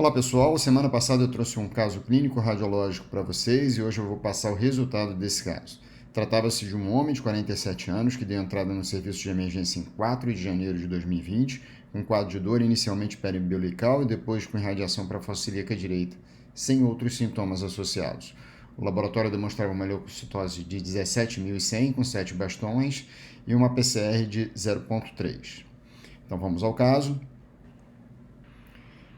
Olá pessoal, semana passada eu trouxe um caso clínico radiológico para vocês e hoje eu vou passar o resultado desse caso. Tratava-se de um homem de 47 anos que deu entrada no serviço de emergência em 4 de janeiro de 2020, com quadro de dor inicialmente periumbilical e depois com irradiação para a fossa ilíaca direita, sem outros sintomas associados. O laboratório demonstrava uma leucocitose de 17.100 com 7 bastões e uma PCR de 0,3. Então vamos ao caso.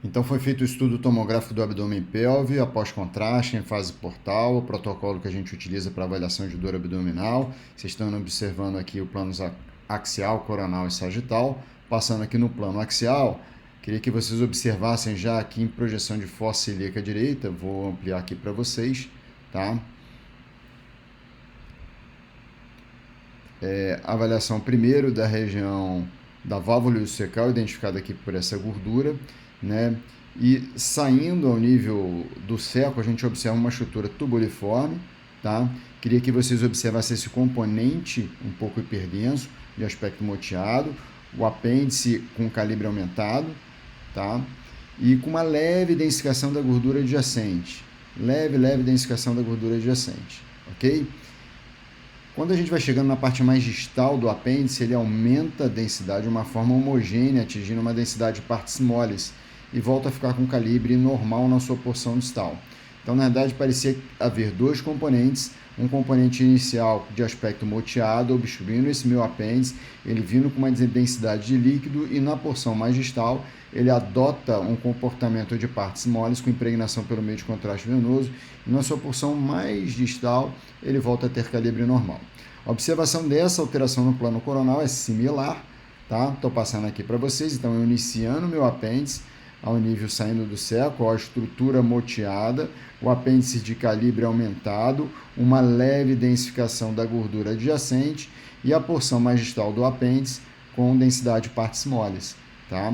Então foi feito o estudo tomográfico do abdômen e pelve, após contraste, em fase portal, o protocolo que a gente utiliza para avaliação de dor abdominal. Vocês estão observando aqui o plano axial, coronal e sagital. Passando aqui no plano axial, queria que vocês observassem já aqui em projeção de fossa ilíaca direita. Vou ampliar aqui para vocês, tá? Avaliação primeiro da região da válvula iliocecal, identificada aqui por essa gordura, né? E saindo ao nível do seco, a gente observa uma estrutura tubuliforme, tá? Queria que vocês observassem esse componente um pouco hiperdenso, de aspecto moteado, o apêndice com calibre aumentado, tá? E com uma leve densificação da gordura adjacente, leve densificação da gordura adjacente, ok? Quando a gente vai chegando na parte mais distal do apêndice, ele aumenta a densidade de uma forma homogênea, atingindo uma densidade de partes moles, e volta a ficar com calibre normal na sua porção distal. Então, na verdade, parecia haver dois componentes, um componente inicial de aspecto moteado, obstruindo esse meu apêndice, ele vindo com uma densidade de líquido, e na porção mais distal, ele adota um comportamento de partes moles com impregnação pelo meio de contraste venoso, e na sua porção mais distal, ele volta a ter calibre normal. A observação dessa alteração no plano coronal é similar, tá? Estou passando aqui para vocês, então eu iniciando o meu apêndice, ao nível saindo do seco, a estrutura moteada, o apêndice de calibre aumentado, uma leve densificação da gordura adjacente e a porção mais distal do apêndice com densidade de partes moles, tá?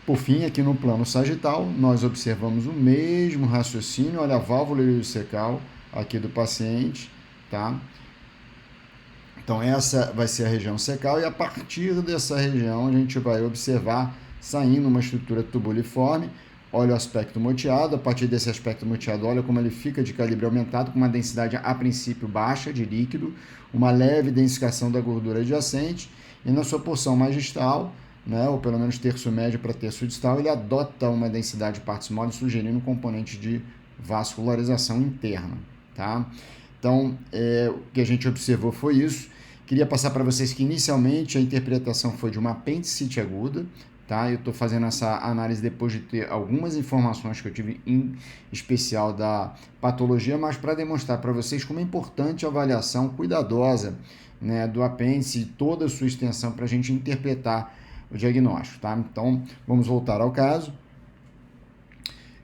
Por fim, aqui no plano sagital, nós observamos o mesmo raciocínio, olha a válvula iliocecal aqui do paciente, tá? Então essa vai ser a região cecal e a partir dessa região a gente vai observar saindo uma estrutura tubuliforme, olha o aspecto moteado, a partir desse aspecto moteado, olha como ele fica de calibre aumentado, com uma densidade a princípio baixa de líquido, uma leve densificação da gordura adjacente, e na sua porção mais distal, né, ou pelo menos terço médio para terço distal, ele adota uma densidade de partes moles, sugerindo um componente de vascularização interna, tá? Então, o que a gente observou foi isso. Queria passar para vocês que inicialmente a interpretação foi de uma apendicite aguda, tá? Eu estou fazendo essa análise depois de ter algumas informações que eu tive em especial da patologia, mas para demonstrar para vocês como é importante a avaliação cuidadosa, né, do apêndice e toda a sua extensão para a gente interpretar o diagnóstico, tá? Então, vamos voltar ao caso.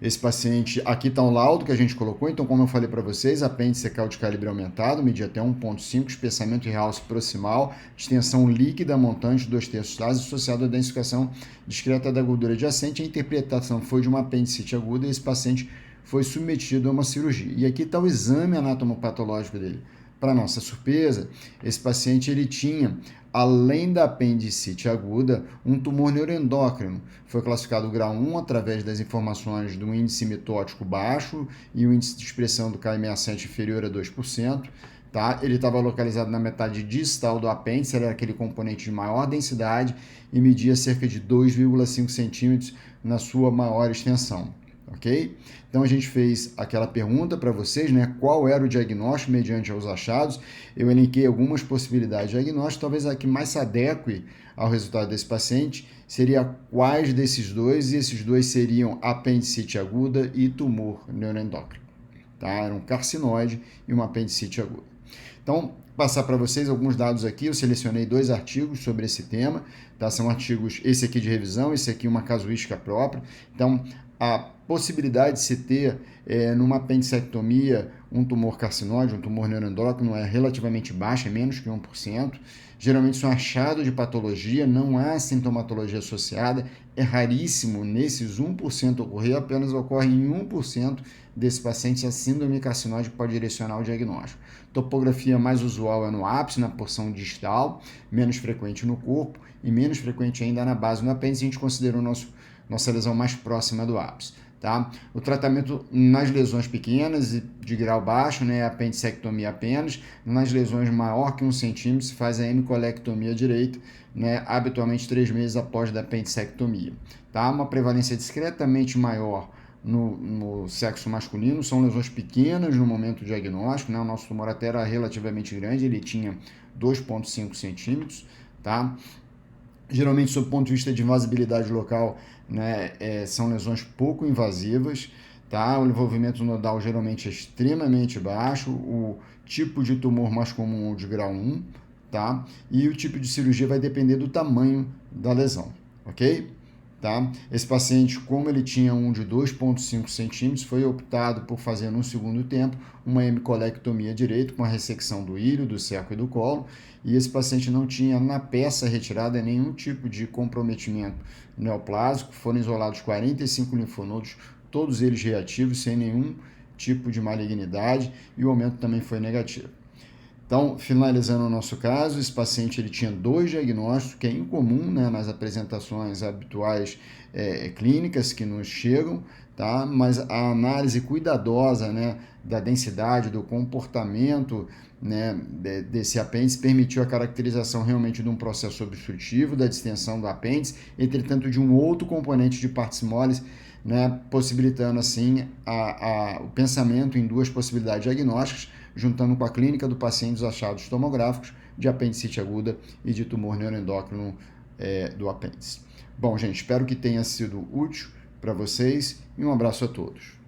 Esse paciente, aqui está um laudo que a gente colocou, então como eu falei para vocês, apêndice cecal de calibre aumentado, media até 1,5, espessamento e realce proximal, extensão líquida montante 2/3 associado à densificação discreta da gordura adjacente. A interpretação foi de uma apendicite aguda e esse paciente foi submetido a uma cirurgia. E aqui está o exame anatomopatológico dele. Para nossa surpresa, esse paciente ele tinha, além da apendicite aguda, um tumor neuroendócrino. Foi classificado grau 1 através das informações do índice mitótico baixo e o índice de expressão do Ki67 inferior a 2%. Tá? Ele estava localizado na metade distal do apêndice, era aquele componente de maior densidade e media cerca de 2,5 centímetros na sua maior extensão. Ok? Então a gente fez aquela pergunta para vocês, né? Qual era o diagnóstico mediante os achados? Eu elenquei algumas possibilidades de diagnóstico, talvez a que mais se adeque ao resultado desse paciente seria quais desses dois, e esses dois seriam apendicite aguda e tumor neuroendócrino. Tá? Era um carcinoide e uma apendicite aguda. Então, passar para vocês alguns dados aqui, eu selecionei 2 artigos sobre esse tema, tá? São artigos, esse aqui de revisão, esse aqui uma casuística própria. Então, a possibilidade de se ter numa apendicectomia um tumor carcinóide, um tumor neuroendócrino é relativamente baixa, é menos que 1%. Geralmente isso é um achado de patologia, não há sintomatologia associada, é raríssimo nesses 1% ocorrer, apenas ocorre em 1% desse paciente a síndrome carcinóide que pode direcionar o diagnóstico. Topografia mais usual é no ápice, na porção distal, menos frequente no corpo e menos frequente ainda na base do apêndice. A gente considerou o nosso nossa lesão mais próxima do ápice. Tá? O tratamento nas lesões pequenas e de grau baixo, né, apendicectomia apenas. Nas lesões maior que 1 centímetro, se faz a hemicolectomia direita, né, habitualmente 3 meses após da apendicectomia. Tá? Uma prevalência discretamente maior no sexo masculino, são lesões pequenas no momento do diagnóstico, né? O nosso tumor até era relativamente grande, ele tinha 2,5 centímetros, tá? Geralmente, sob o ponto de vista de invasibilidade local, né, são lesões pouco invasivas, tá? O envolvimento nodal geralmente é extremamente baixo, o tipo de tumor mais comum é o de grau 1, tá? E o tipo de cirurgia vai depender do tamanho da lesão, ok? Tá? Esse paciente, como ele tinha um de 2,5 centímetros, foi optado por fazer no segundo tempo uma hemicolectomia direita com a ressecção do ilho, do seco e do colo, e esse paciente não tinha na peça retirada nenhum tipo de comprometimento neoplásico, foram isolados 45 linfonodos, todos eles reativos, sem nenhum tipo de malignidade, e o aumento também foi negativo. Então, finalizando o nosso caso, esse paciente ele tinha 2 diagnósticos, que é incomum, né, nas apresentações habituais clínicas que nos chegam, tá? Mas a análise cuidadosa, né, da densidade, do comportamento, né, desse apêndice permitiu a caracterização realmente de um processo obstrutivo, da distensão do apêndice, entretanto de um outro componente de partes moles, né, possibilitando assim o pensamento em 2 possibilidades diagnósticas, juntando com a clínica do paciente os achados tomográficos de apendicite aguda e de tumor neuroendócrino do apêndice. Bom, gente, espero que tenha sido útil para vocês e um abraço a todos.